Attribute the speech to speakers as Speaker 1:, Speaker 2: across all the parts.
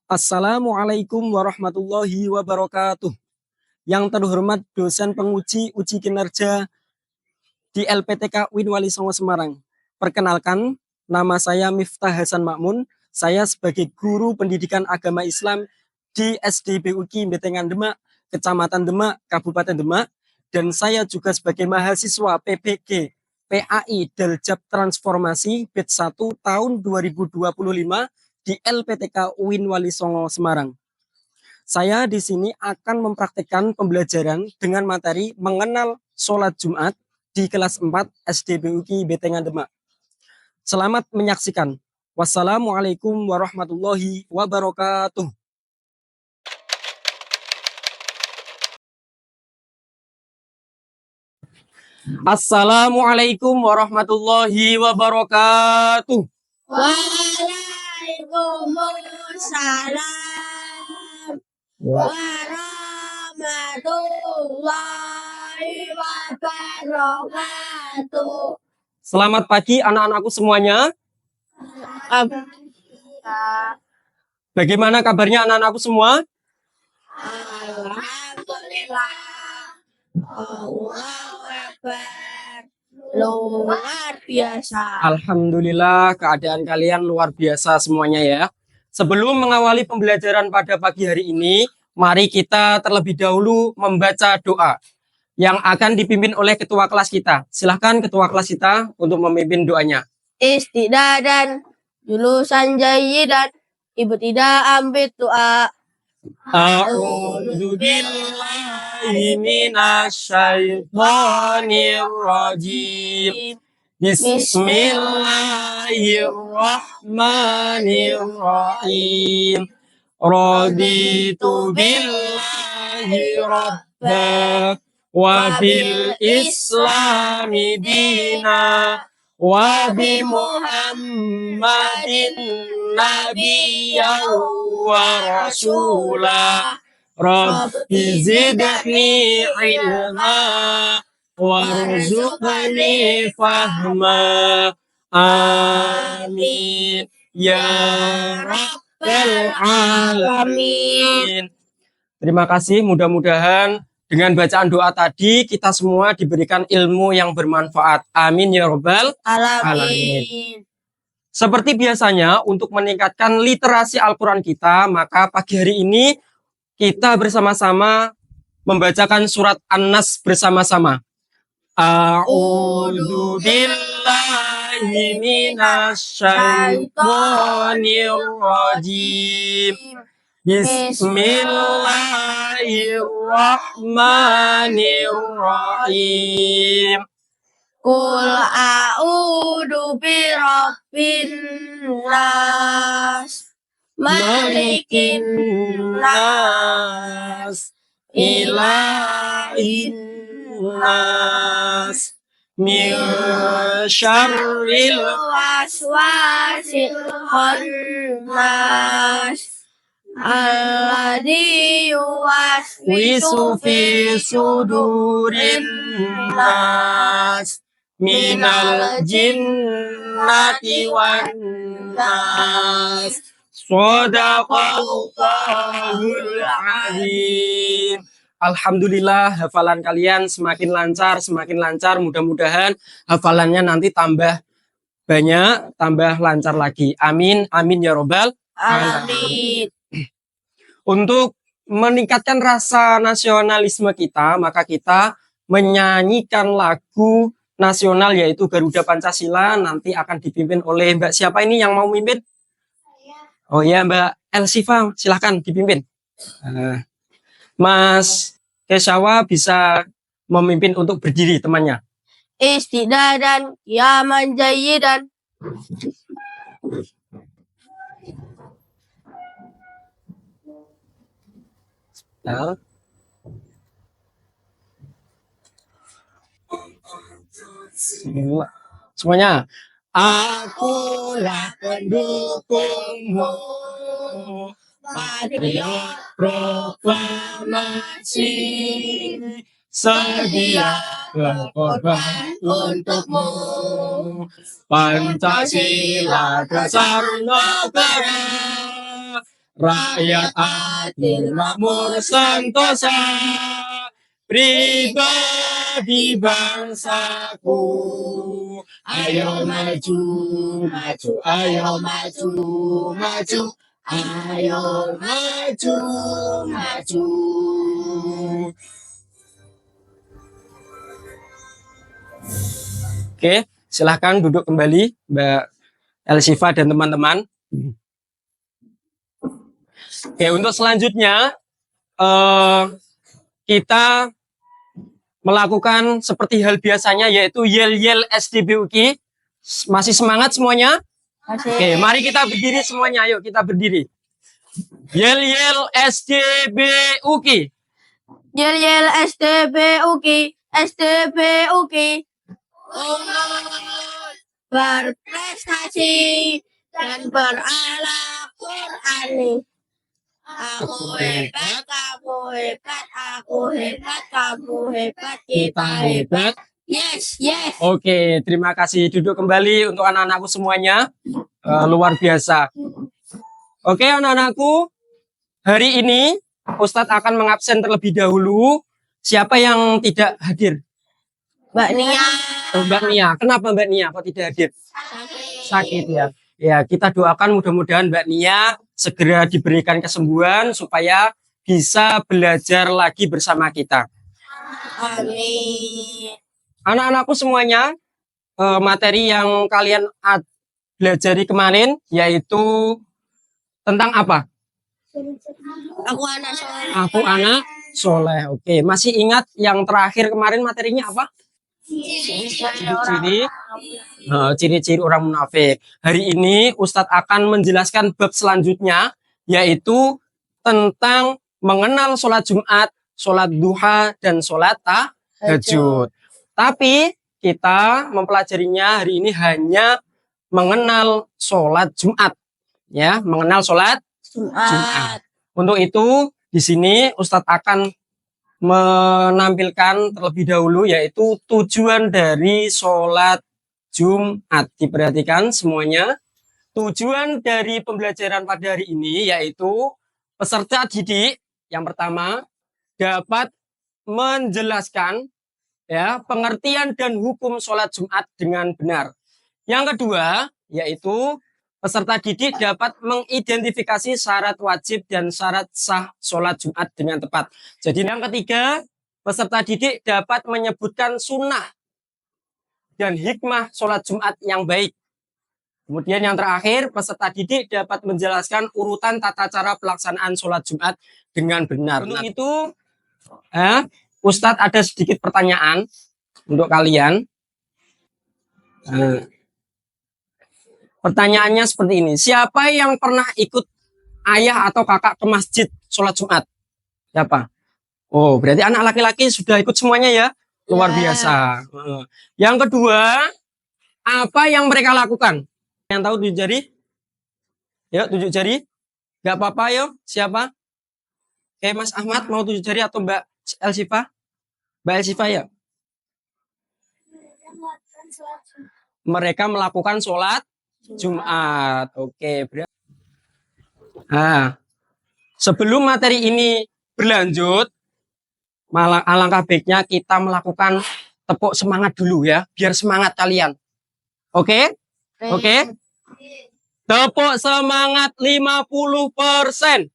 Speaker 1: Assalamualaikum warahmatullahi wabarakatuh. Yang terhormat dosen penguji uji kinerja di LPTK UIN Wali Songo Semarang. Perkenalkan, nama saya Miftah Hasan Makmun. Saya sebagai guru pendidikan agama Islam di SDBUKI Betengan Demak, Kecamatan Demak, Kabupaten Demak. Dan saya juga sebagai mahasiswa PPG PAI Daljab Transformasi batch 1 tahun 2025 di LPTK UIN Wali Songo Semarang. Saya di sini akan mempraktikkan pembelajaran dengan materi mengenal sholat Jumat di kelas 4 SDBUKI Betengan Demak. Selamat menyaksikan. Wassalamualaikum warahmatullahi wabarakatuh. Assalamualaikum warahmatullahi wabarakatuh.
Speaker 2: Waalaikumsalam warahmatullahi wabarakatuh.
Speaker 1: Selamat pagi anak-anakku semuanya. Bagaimana kabarnya anak-anakku semua?
Speaker 2: Alhamdulillah. Allahu Akbar. Luar biasa.
Speaker 1: Alhamdulillah keadaan kalian luar biasa semuanya ya. Sebelum mengawali pembelajaran pada pagi hari ini, mari kita terlebih dahulu membaca doa yang akan dipimpin oleh ketua kelas kita. Silahkan ketua kelas kita untuk memimpin doanya.
Speaker 2: Istidadan julusan jayyidan ibtida'an bid-du'a.
Speaker 1: A'udzu billahi minasyaitonir rajim. Bismillahirrahmanirrahim. Raditu billahi rabba wa bil islami dina wa bi Muhammadin nabiyyan wa rasula. Rabbi zidni ilma warzuqni fahma. Amin ya rabbal alamin. Terima kasih, mudah-mudahan dengan bacaan doa tadi kita semua diberikan ilmu yang bermanfaat. Amin ya rabbal alamin. Seperti biasanya untuk meningkatkan literasi Al-Quran kita, maka pagi hari ini kita bersama-sama membacakan surat An-Nas bersama-sama. A'udzu billahi minasyaitonir rajim. Bismillahirrahmanirrahim.
Speaker 2: Qul a'udzu birabbin nas malikin
Speaker 1: nas ilahin nas min syarril
Speaker 2: waswasil khannas alladzi yuwaswisu
Speaker 1: fi sudurin nas minal jinnati wan nas. Shadaqallahul azim. Alhamdulillah hafalan kalian semakin lancar. Mudah-mudahan hafalannya nanti tambah banyak, tambah lancar lagi. Amin, amin ya robbal
Speaker 2: alamin.
Speaker 1: Untuk meningkatkan rasa nasionalisme kita, maka kita menyanyikan lagu nasional yaitu Garuda Pancasila. Nanti akan dipimpin oleh Mbak siapa ini yang mau mimpin? Oh ya, Mbak Elsifa, silahkan dipimpin. Mas Keshawa bisa memimpin untuk berdiri temannya.
Speaker 2: Istidadan qiyaman jayyidan.
Speaker 1: Semuanya. Akulah pendukungmu, patriot proklamasi, sedia berkorban untukmu. Pancasila dasar negara, rakyat adil makmur sentosa, pribadi bangsaku. Ayo maju, maju, ayo maju, maju, ayo maju, maju. Oke, silahkan duduk kembali, Mbak Elsifa dan teman-teman. Oke, untuk selanjutnya kita melakukan seperti hal biasanya, yaitu yel-yel SDBUK. Masih semangat semuanya? Oke, mari kita berdiri semuanya. Ayo kita berdiri. Yel-yel SDBUK.
Speaker 2: Yel-yel SDBUK, SDBUK. Berprestasi dan berakhlak Qur'ani. Aku hebat, kamu hebat, aku hebat, kamu hebat, kita hebat. Yes, yes.
Speaker 1: Oke, terima kasih. Duduk kembali untuk anak-anakku semuanya. Luar biasa. Oke, anak-anakku. Hari ini Ustadz akan mengabsen terlebih dahulu. Siapa yang tidak hadir?
Speaker 2: Mbak Nia.
Speaker 1: Mbak Nia. Kenapa Mbak Nia kok tidak hadir? Sakit ya. Ya, kita doakan mudah-mudahan Mbak Nia segera diberikan kesembuhan supaya bisa belajar lagi bersama kita.
Speaker 2: Amin.
Speaker 1: Anak-anakku semuanya, materi yang kalian belajari kemarin yaitu tentang apa?
Speaker 2: Aku anak soleh.
Speaker 1: Aku anak soleh. Oke, masih ingat yang terakhir kemarin materinya apa? Ciri-ciri orang munafik. Hari ini Ustadz akan menjelaskan bab selanjutnya, yaitu tentang mengenal sholat Jumat, sholat duha, dan sholat tahajud. Tapi kita mempelajarinya hari ini hanya mengenal sholat Jumat, ya, mengenal sholat Jumat. Untuk itu di sini Ustadz akan menampilkan terlebih dahulu yaitu tujuan dari sholat Jumat. Diperhatikan semuanya. Tujuan dari pembelajaran pada hari ini yaitu peserta didik yang pertama dapat menjelaskan ya pengertian dan hukum sholat Jumat dengan benar. Yang kedua yaitu peserta didik dapat mengidentifikasi syarat wajib dan syarat sah sholat Jumat dengan tepat. Jadi yang ketiga, peserta didik dapat menyebutkan sunnah dan hikmah sholat Jumat yang baik. Kemudian yang terakhir, peserta didik dapat menjelaskan urutan tata cara pelaksanaan sholat Jumat dengan benar. Untuk itu, Ustadz ada sedikit pertanyaan untuk kalian. Pertanyaannya seperti ini. Siapa yang pernah ikut ayah atau kakak ke masjid sholat Jumat? Siapa? Oh, berarti anak laki-laki sudah ikut semuanya ya? Luar biasa. Yang kedua, apa yang mereka lakukan? Yang tahu tunjuk jari? Ya, tunjuk jari. Gak apa-apa yuk. Siapa? Oke, Mas Ahmad mau tunjuk jari atau Mbak Elsifa? Mbak Elsifa ya? Mereka melakukan sholat Jumat. Oke, nah, sebelum materi ini berlanjut, alangkah baiknya kita melakukan tepuk semangat dulu ya, biar semangat kalian. Oke? Oke? Tepuk semangat 50%.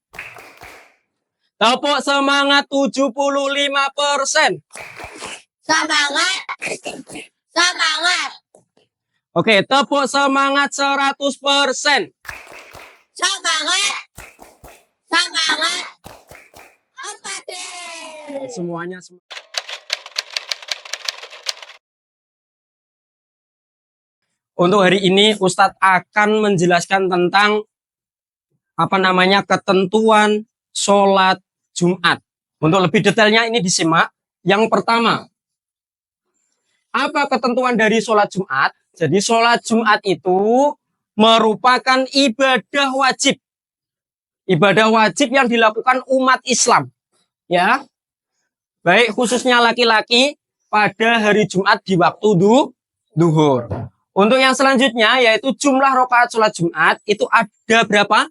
Speaker 1: Tepuk semangat 75%.
Speaker 2: Semangat. Semangat.
Speaker 1: Oke, tepuk semangat 100%.
Speaker 2: Semangat. Semangat. Apa deh?
Speaker 1: Semuanya. Untuk hari ini Ustadz akan menjelaskan tentang ketentuan sholat Jumat. Untuk lebih detailnya ini disimak. Yang pertama, apa ketentuan dari sholat Jumat? Jadi sholat Jumat itu merupakan ibadah wajib. Ibadah wajib yang dilakukan umat Islam. Ya, baik khususnya laki-laki pada hari Jumat di waktu duhur. Untuk yang selanjutnya yaitu jumlah rakaat sholat Jumat itu ada berapa?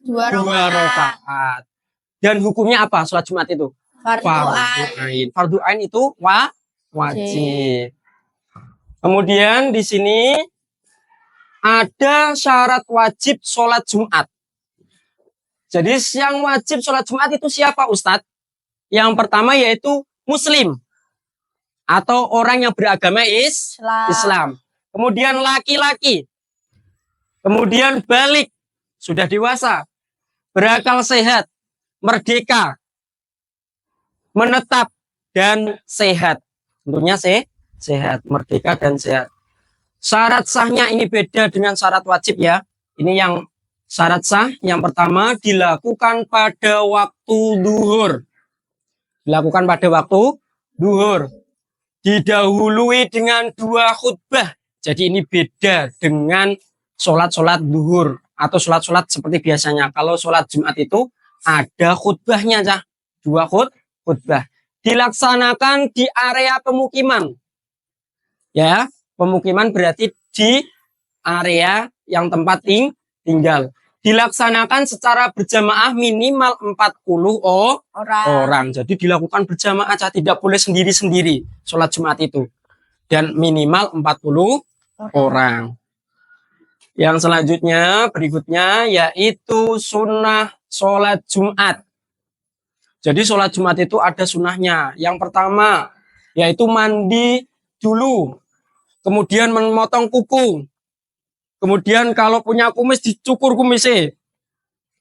Speaker 2: 2
Speaker 1: 2 rakaat. Dan hukumnya apa sholat Jumat itu?
Speaker 2: Fardu ain.
Speaker 1: Ain. Fardu ain itu wajib. Kemudian di sini ada syarat wajib sholat Jumat. Jadi yang wajib sholat Jumat itu siapa Ustadz? Yang pertama yaitu Muslim atau orang yang beragama Islam. Kemudian laki-laki. Kemudian balik, sudah dewasa, berakal sehat, merdeka, menetap, dan sehat. Tentunya sehat, merdeka, dan sehat. Syarat sahnya ini beda dengan syarat wajib ya. Ini yang syarat sah. Yang pertama dilakukan pada waktu duhur. Dilakukan pada waktu duhur. Didahului dengan 2 khutbah. Jadi ini beda dengan sholat-sholat duhur atau sholat-sholat seperti biasanya. Kalau sholat Jumat itu ada khutbahnya, 2 khutbah. Dilaksanakan di area pemukiman. Ya, pemukiman berarti di area yang tempat tinggal. Dilaksanakan secara berjamaah minimal 40 orang. Jadi dilakukan berjamaah, tidak boleh sendiri-sendiri sholat Jumat itu. Dan minimal 40 orang. Yang selanjutnya, berikutnya, yaitu sunnah sholat Jumat. Jadi sholat Jumat itu ada sunnahnya. Yang pertama, yaitu mandi dulu. Kemudian memotong kuku. Kemudian kalau punya kumis, dicukur kumisnya.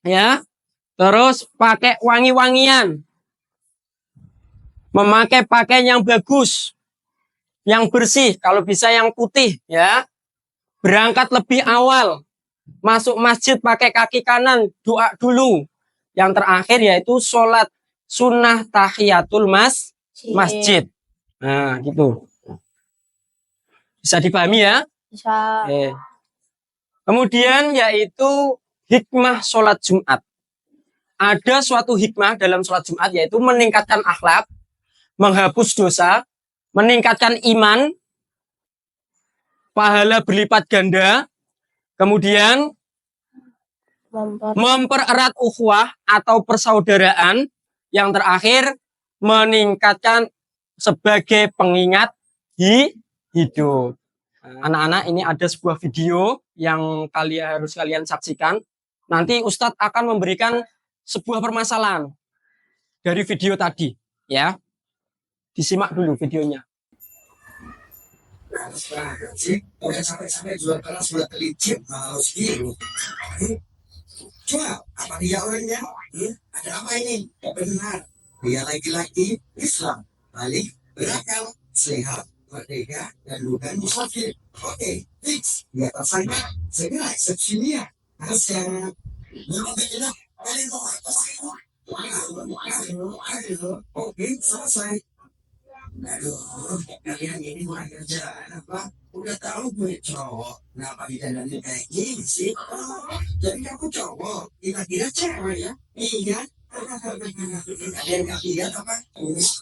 Speaker 1: Ya. Terus pakai wangi-wangian. Memakai pakaian yang bagus. Yang bersih, kalau bisa yang putih. Ya. Berangkat lebih awal, masuk masjid pakai kaki kanan, doa dulu. Yang terakhir yaitu sholat sunnah tahiyatul masjid. Nah, gitu. Bisa dipahami ya?
Speaker 2: Bisa.
Speaker 1: Kemudian yaitu hikmah sholat Jumat. Ada suatu hikmah dalam sholat Jumat yaitu meningkatkan akhlak, menghapus dosa, meningkatkan iman, pahala berlipat ganda, kemudian mempererat ukhuwah atau persaudaraan, yang terakhir meningkatkan sebagai pengingat hidup. Anak-anak, ini ada sebuah video yang harus kalian saksikan. Nanti Ustadz akan memberikan sebuah permasalahan dari video tadi, ya. Disimak dulu videonya.
Speaker 3: Banget sih, udah sampai-sampai jual keras buat kelicit harus gitu. Coba apa dia orangnya? Ada apa ini? Benar, dia laki-laki Islam, balik berakal, sehat, merdeka, dan bukan musafir. Oke, fix. Di atas sana, segera eksepsi dia. Harusnya belum begitu. Kalian mau apa sih? Oke, selesai. Aduh, kalian ini kurang kerjaan apa? Udah tahu gue cowok, kenapa ditandanya kayak gini sih? Jadi kamu cowok, kira-kira cewek ya? Iya. Kalian gak lihat apa?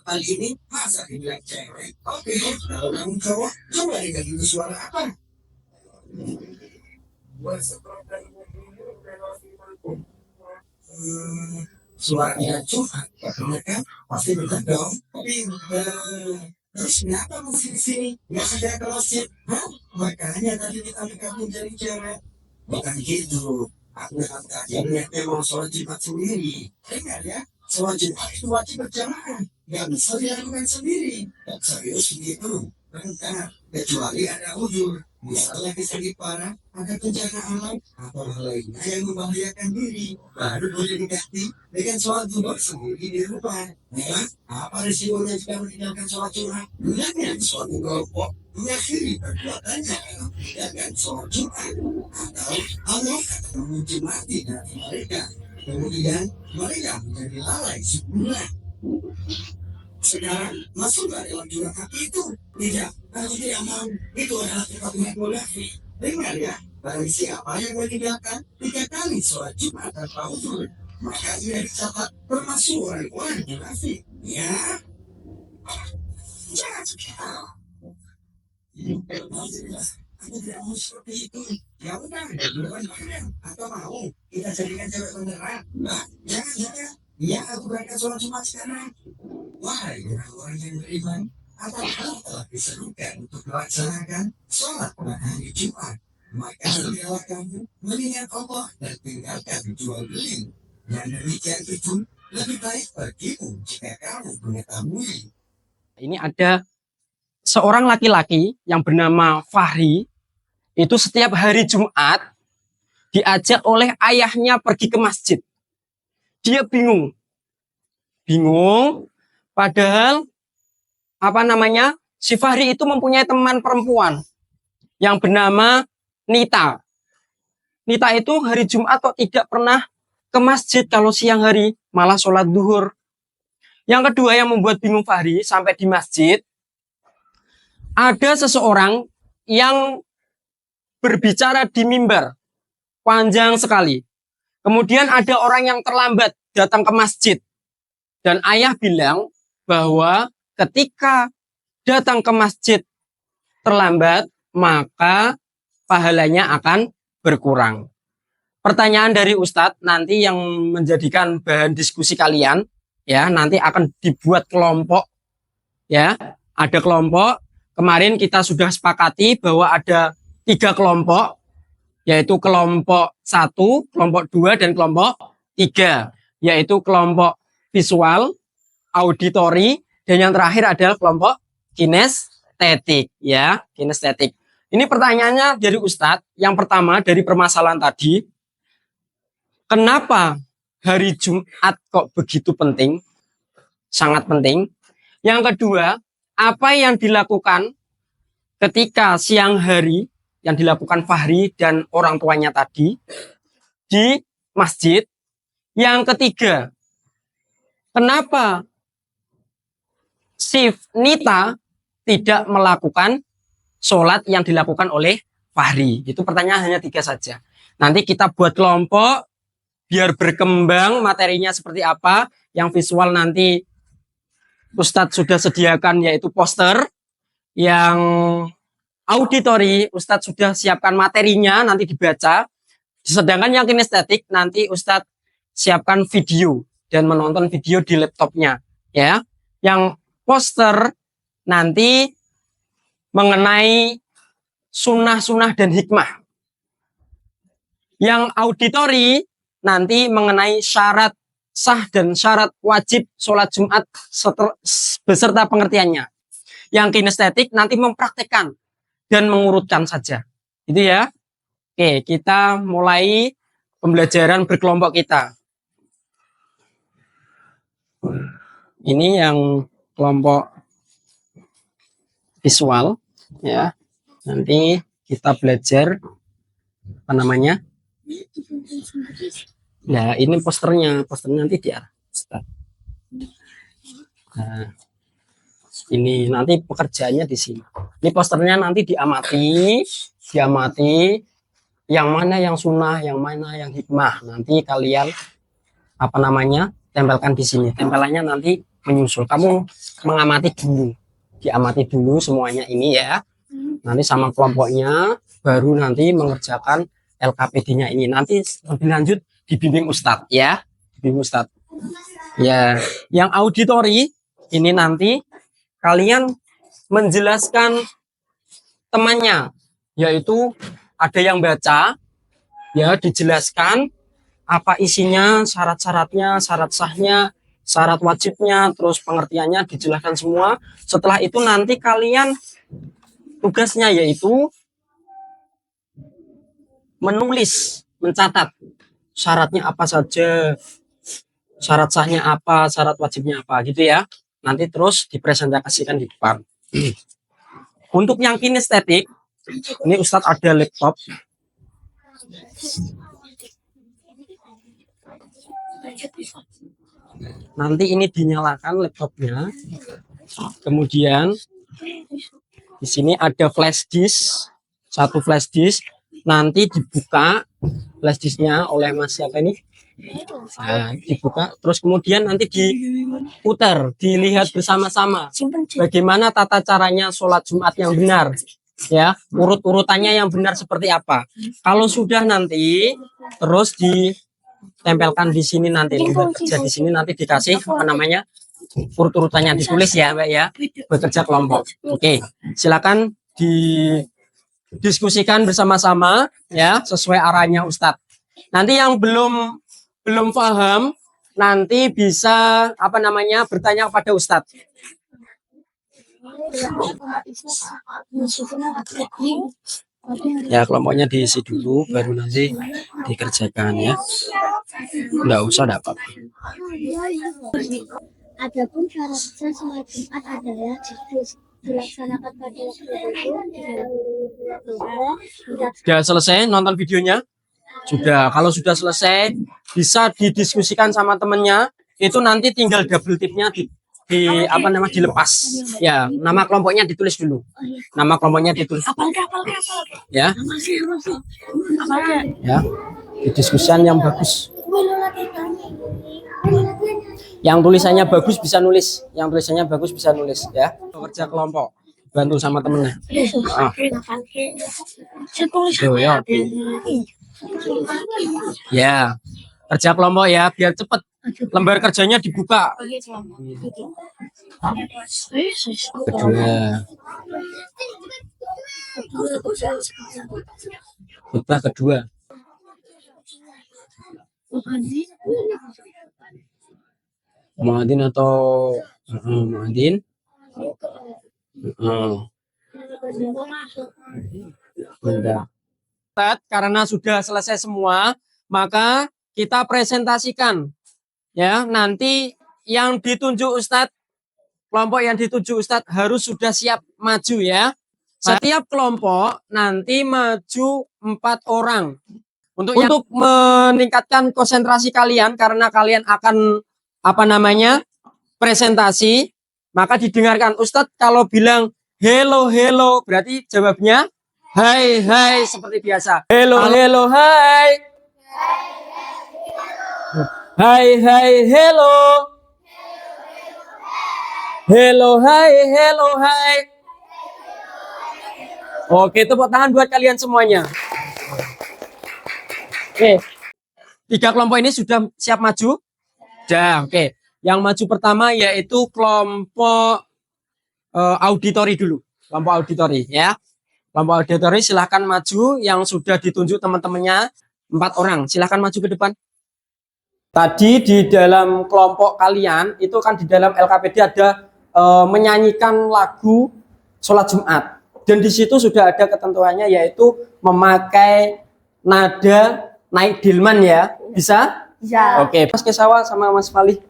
Speaker 3: Kali ini masa dibilang cewek? Oke, kalau kamu cowok, coba dengar dulu suara apa? Suaranya curhat, mereka pasti benar dong. Terus kenapa masih di sini? Nggak ada kelasnya? Makanya tadi kita kamu jadi cewek. Bukan gitu. Aku kalian memang sholat Jumat sendiri. Dengar ya, sholat Jumat itu wajib berjamaah. Nggak bisa dilakukan sendiri. Serius gitu. Benar. Kecuali ada uzur. Misalnya kesakit parah, ada bencana alam, atau hal lainnya yang membahayakan diri, baru boleh diganti dengan sholat Jumat sendiri di rumah. Ya, apa risikonya jika meninggalkan sholat Jumat? Hendaknya suatu kelompok mengakhiri perbuatannya dengan sholat Jumat, atau Allah akan memuji mati dari mereka. Kemudian mereka menjadi lalai sebulan. Sekarang masuklah dalam jurang itu. Tidak, aku tidak mau. Itu adalah tempat munafik. Dengar ya, barang siapa yang meninggalkan 3 kali sholat Jumat tanpa uzur, maka ia dicatat termasuk orang munafik. Ya, jangan Aku tidak mau seperti itu. Ya udah, duluan mana? Atau mau kita jadikan cewek beneran? Nah, jangan. Ya, aku berangkat sholat Jumat sekarang. Wahai orang-orang yang beriman, apa kamu telah diserukan untuk melaksanakan sholat pada hari Jumat? Maka berilah kamu mengingat Allah dan tinggalkan jual beli. Yang demikian itu lebih baik bagimu jika kamu mengetahui.
Speaker 1: Ini ada seorang laki-laki yang bernama Fahri, itu setiap hari Jumat diajak oleh ayahnya pergi ke masjid. Dia bingung, padahal si Fahri itu mempunyai teman perempuan yang bernama Nita. Nita itu hari Jumat kok tidak pernah ke masjid, kalau siang hari malah sholat duhur. Yang kedua yang membuat bingung Fahri, sampai di masjid ada seseorang yang berbicara di mimbar panjang sekali. Kemudian ada orang yang terlambat datang ke masjid. Dan ayah bilang bahwa ketika datang ke masjid terlambat, maka pahalanya akan berkurang. Pertanyaan dari Ustadz nanti yang menjadikan bahan diskusi kalian, ya, nanti akan dibuat kelompok, ya, ada kelompok. Kemarin kita sudah sepakati bahwa ada 3 kelompok, yaitu kelompok 1, kelompok 2, dan kelompok 3, yaitu kelompok visual, auditori, dan yang terakhir adalah kelompok kinestetik, ya, kinestetik. Ini pertanyaannya dari Ustadz. Yang pertama dari permasalahan tadi, kenapa hari Jumat kok begitu penting? Sangat penting. Yang kedua, apa yang dilakukan ketika siang hari yang dilakukan Fahri dan orang tuanya tadi di masjid? Yang ketiga, kenapa si Nita tidak melakukan sholat yang dilakukan oleh Fahri? Itu pertanyaan hanya 3 saja. Nanti kita buat kelompok biar berkembang materinya seperti apa. Yang visual nanti Ustadz sudah sediakan, yaitu poster. Yang auditori Ustadz sudah siapkan materinya, nanti dibaca. Sedangkan yang kinestetik nanti Ustadz siapkan video dan menonton video di laptopnya, ya. Yang poster nanti mengenai sunnah-sunnah dan hikmah. Yang auditori nanti mengenai syarat sah dan syarat wajib sholat Jumat beserta pengertiannya. Yang kinestetik nanti mempraktekkan dan mengurutkan saja. Itu ya. Oke, kita mulai pembelajaran berkelompok kita. Ini yang kelompok visual, ya. Nanti kita belajar apa namanya? Nah, ini posternya nanti di arah. Nah, ini nanti pekerjaannya di sini. Ini posternya nanti diamati yang mana yang sunnah, yang mana yang hikmah. Nanti kalian apa namanya? Tempelkan di sini. Tempelannya nanti menyusul. Kamu mengamati dulu. Diamati dulu semuanya ini ya. Nanti sama kelompoknya baru nanti mengerjakan LKPD-nya ini. Nanti lebih lanjut dibimbing Ustadz ya. Dibimbing Ustadz. Ya, yang auditori ini nanti kalian menjelaskan temannya, yaitu ada yang baca, ya, dijelaskan apa isinya, syarat-syaratnya, syarat sahnya, syarat wajibnya, terus pengertiannya dijelaskan semua. Setelah itu nanti kalian tugasnya yaitu menulis, mencatat syaratnya apa saja, syarat sahnya apa, syarat wajibnya apa, gitu ya. Nanti terus dipresentasikan di depan. Untuk yang kinestetik, ini Ustadz ada laptop. Nanti ini dinyalakan laptopnya. Kemudian di sini ada flash disk, 1 flash disk. Nanti dibuka flash disknya oleh Mas siapa ini? Nah, dibuka, terus kemudian nanti diputar, dilihat bersama-sama bagaimana tata caranya sholat Jumat yang benar. Ya, urut-urutannya yang benar seperti apa. Kalau sudah nanti terus ditempelkan di sini nanti bekerja di sini nanti dikasih apa namanya urut-urutannya ditulis ya Mbak ya, bekerja kelompok. Oke, silakan didiskusikan bersama-sama ya sesuai arahnya Ustadz. Nanti yang belum paham nanti bisa apa namanya bertanya kepada Ustadz. Ya kelompoknya diisi dulu baru nanti dikerjakan ya. Enggak usah enggak apa-apa.
Speaker 2: Adapun syarat sah sholat Jumat adalah dilaksanakan pada waktu itu.
Speaker 1: Sudah selesai nonton videonya? Sudah. Kalau sudah selesai bisa didiskusikan sama temennya. Itu nanti tinggal double tipnya di apa namanya dilepas. Ya, nama kelompoknya ditulis dulu. Nama kelompoknya ditulis. Ya. Ya. Didiskusikan yang bagus. Yang tulisannya bagus bisa nulis, yang tulisannya bagus bisa nulis ya. Kerja kelompok, bantu sama temennya. Ya, ya, kerja kelompok ya, biar cepet. Lembar kerjanya dibuka. Kedua. Khutbah kedua. Muadzin atau muadzin? Karena sudah selesai semua, maka kita presentasikan. Ya, nanti yang ditunjuk Ustadz, kelompok yang ditunjuk Ustadz harus sudah siap maju ya. Setiap kelompok nanti maju 4 orang. Untuk meningkatkan konsentrasi kalian karena kalian akan apa namanya presentasi, maka didengarkan Ustadz kalau bilang hello hello berarti jawabnya hai hai seperti biasa. Hello hello hai. Hai hai hello. Hello hai hello hai. Oke, tepuk tangan buat kalian semuanya. Oke. 3 kelompok ini sudah siap maju? Sudah, oke. Yang maju pertama yaitu kelompok auditori dulu. Kelompok auditori ya. Kelompok auditori silahkan maju yang sudah ditunjuk teman-temannya 4 orang. Silahkan maju ke depan. Tadi di dalam kelompok kalian itu kan di dalam LKPD ada menyanyikan lagu sholat Jumat. Dan di situ sudah ada ketentuannya yaitu memakai nada naik dilman ya. Bisa?
Speaker 2: Ya.
Speaker 1: Oke, Mas Kesawa sama Mas Fali.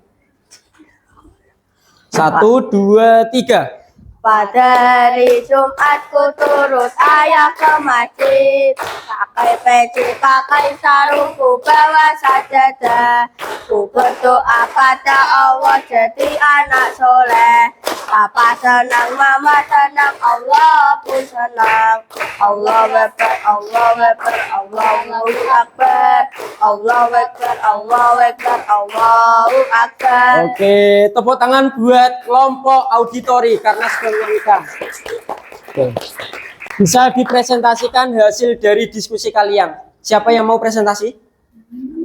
Speaker 1: 1, 2, 3.
Speaker 2: Pada hari Jumat ku turut ayah ke masjid, pakai peci, pakai sarung, ku bawa sajadah. Ku berdoa pada Allah jadi anak soleh. Papa senang, mama senang, Allah pun senang. Allahu Akbar, Allahu Akbar, Allahu Akbar, Allahu Akbar, Allahu Akbar, Allahu Akbar.
Speaker 1: Oke, tepuk tangan buat kelompok auditori karena sudah menyanyikan. Oke. Bisa dipresentasikan hasil dari diskusi kalian. Siapa yang mau presentasi?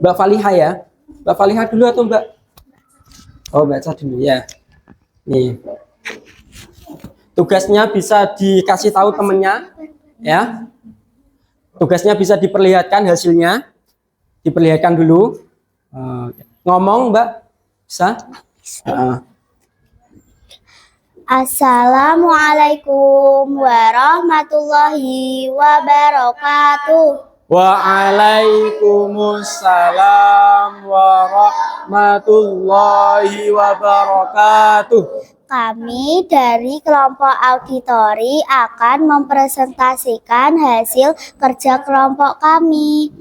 Speaker 1: Mbak Faliha ya. Mbak Faliha dulu atau Mbak? Oh, Mbak Ca dulu ya. Nih. Tugasnya bisa dikasih tahu temennya ya. Tugasnya bisa diperlihatkan hasilnya. Diperlihatkan dulu. Ngomong Mbak. Bisa?
Speaker 2: Assalamualaikum warahmatullahi wabarakatuh.
Speaker 1: Waalaikumsalam warahmatullahi wabarakatuh.
Speaker 2: Kami dari kelompok auditori akan mempresentasikan hasil kerja kelompok kami.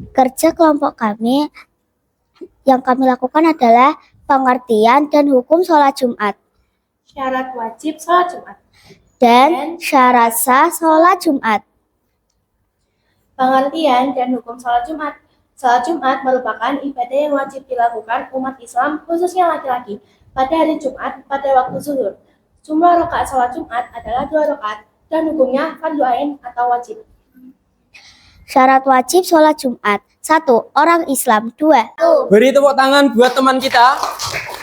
Speaker 2: Kerja kelompok kami yang kami lakukan adalah pengertian dan hukum sholat Jumat.
Speaker 4: Syarat wajib sholat Jumat.
Speaker 2: Dan syarat sah sholat Jumat.
Speaker 4: Pengertian dan hukum sholat Jumat. Sholat Jumat merupakan ibadah yang wajib dilakukan umat Islam khususnya laki-laki pada hari Jumat pada waktu zuhur. Jumlah rakaat sholat Jumat adalah 2 rakaat dan hukumnya fardu ain atau wajib.
Speaker 2: Syarat wajib sholat Jumat. 1. Orang Islam. 2.
Speaker 1: Beri tepuk tangan buat teman kita.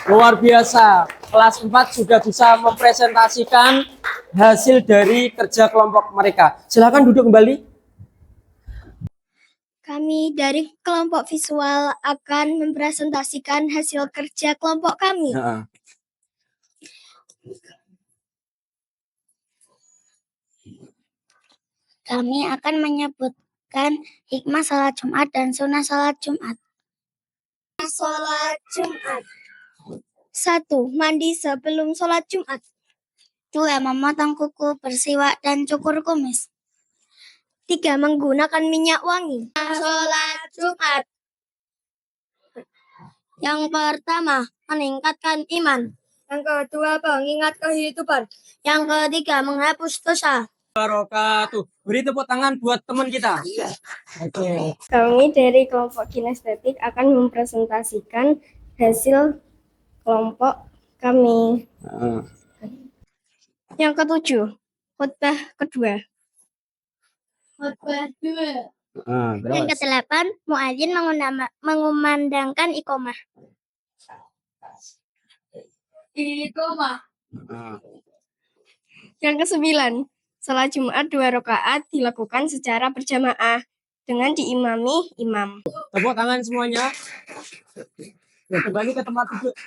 Speaker 1: Luar biasa. Kelas 4 sudah bisa mempresentasikan hasil dari kerja kelompok mereka. Silakan duduk kembali.
Speaker 2: Kami dari kelompok visual akan mempresentasikan hasil kerja kelompok kami. Kami akan menyebutkan hikmah salat Jumat dan sunnah salat Jumat. Salat Jumat. 1. Mandi sebelum sholat Jumat. 2. Memotong kuku, bersiwak, dan cukur kumis. 3. Menggunakan minyak wangi. Sholat Jumat. Yang pertama, meningkatkan iman. Yang kedua, mengingat kehidupan. Yang ketiga, menghapus dosa.
Speaker 1: Wabarakatuh. Beri tepuk tangan buat teman kita. Oke.
Speaker 2: Kami dari kelompok kinestetik akan mempresentasikan hasil kelompok kami. Yang ketujuh, khutbah kedua.
Speaker 4: Khutbah 2.
Speaker 2: Yang kedelapan, muadzin mengumandangkan iqomah.
Speaker 4: Iqomah.
Speaker 2: Yang kesembilan, salat Jumat 2 rakaat dilakukan secara berjamaah dengan diimami imam.
Speaker 1: Tepuk tangan semuanya. Ya, kembali ke tempat duduk.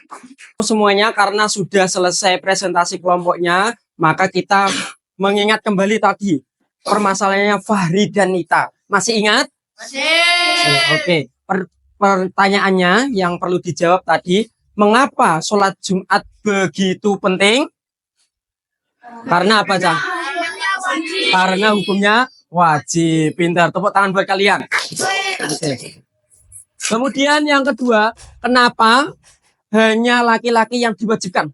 Speaker 1: Semuanya karena sudah selesai presentasi kelompoknya, maka kita mengingat kembali tadi permasalahannya Fahri dan Nita. Masih ingat? Masih. Oke. Pertanyaannya yang perlu dijawab tadi, mengapa sholat Jumat begitu penting? Karena apa, Cang? Karena hukumnya wajib. Pintar. Tepuk tangan buat kalian. Oke. Kemudian yang kedua, kenapa hanya laki-laki yang diwajibkan?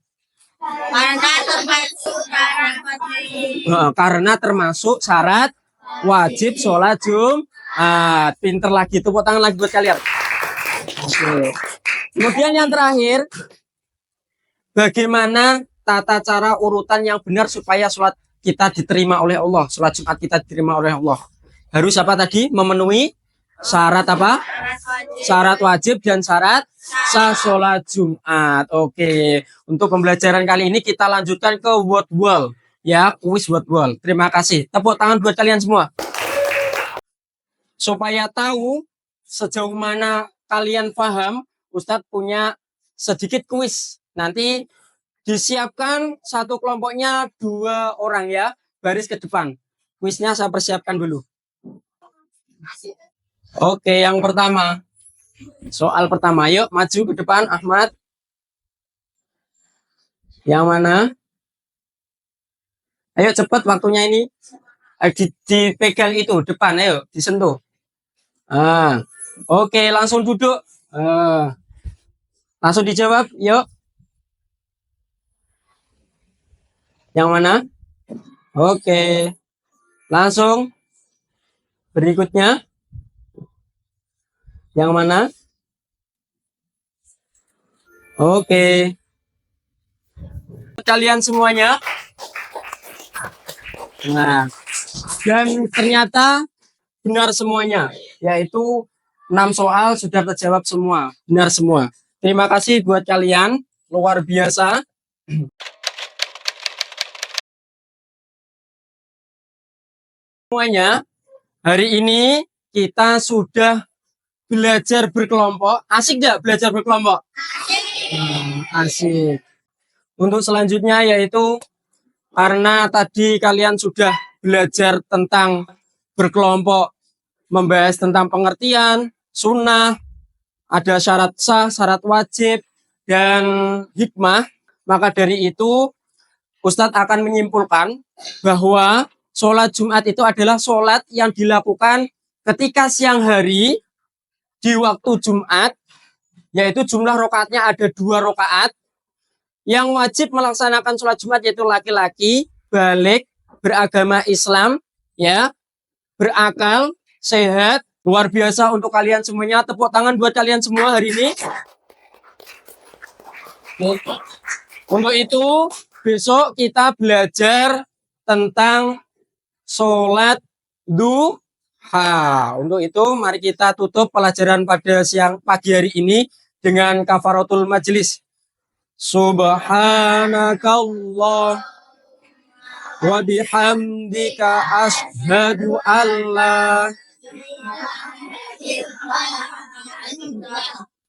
Speaker 1: Karena termasuk syarat wajib sholat Jumat. Pinter lagi, tepuk tangan lagi buat kalian. Oke. Kemudian yang terakhir, bagaimana tata cara urutan yang benar supaya sholat kita diterima oleh Allah, sholat Jumat kita diterima oleh Allah? Harus apa tadi? Memenuhi syarat apa? Syarat wajib dan syarat sah sholat Jumat. Oke. Untuk pembelajaran kali ini kita lanjutkan ke word wall. Ya, kuis word wall. Terima kasih. Tepuk tangan buat kalian semua. Supaya tahu sejauh mana kalian paham, Ustadz punya sedikit kuis. Nanti disiapkan satu kelompoknya 2 orang ya. Baris ke depan. Kuisnya saya persiapkan dulu. Oke, yang pertama. Soal pertama, yuk maju ke depan Ahmad. Yang mana? Ayo cepat waktunya ini. Dipegang itu depan, ayo disentuh. Oke, langsung duduk. Langsung dijawab, yuk. Yang mana? Oke. Langsung. Berikutnya. Yang mana? Oke. Kalian semuanya. Nah, dan ternyata benar semuanya. Yaitu 6 soal sudah terjawab semua. Benar semua. Terima kasih buat kalian. Luar biasa. Semuanya. Hari ini kita sudah belajar berkelompok. Asik gak belajar berkelompok? Asik. Untuk selanjutnya yaitu karena tadi kalian sudah belajar tentang berkelompok, membahas tentang pengertian, sunnah, ada syarat sah, syarat wajib, dan hikmah. Maka dari itu Ustadz akan menyimpulkan bahwa sholat Jumat itu adalah sholat yang dilakukan ketika siang hari di waktu Jumat, yaitu jumlah rakaatnya ada 2 rakaat. Yang wajib melaksanakan sholat Jumat yaitu laki-laki, balik, beragama Islam, ya, berakal, sehat. Luar biasa untuk kalian semuanya. Tepuk tangan buat kalian semua hari ini. Untuk itu, Besok kita belajar tentang sholat duha. Untuk itu mari kita tutup pelajaran pada siang pagi hari ini dengan kafaratul majlis. Subhanakallah wa bihamdika asyhadu an la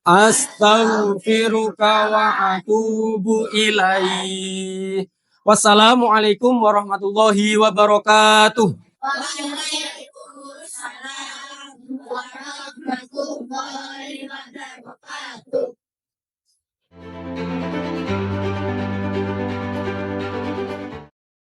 Speaker 1: astaghfiruka wa atubu ilaih. Wassalamualaikum warahmatullahi wabarakatuh.
Speaker 2: Waalaikumsalam warahmatullahi wabarakatuh.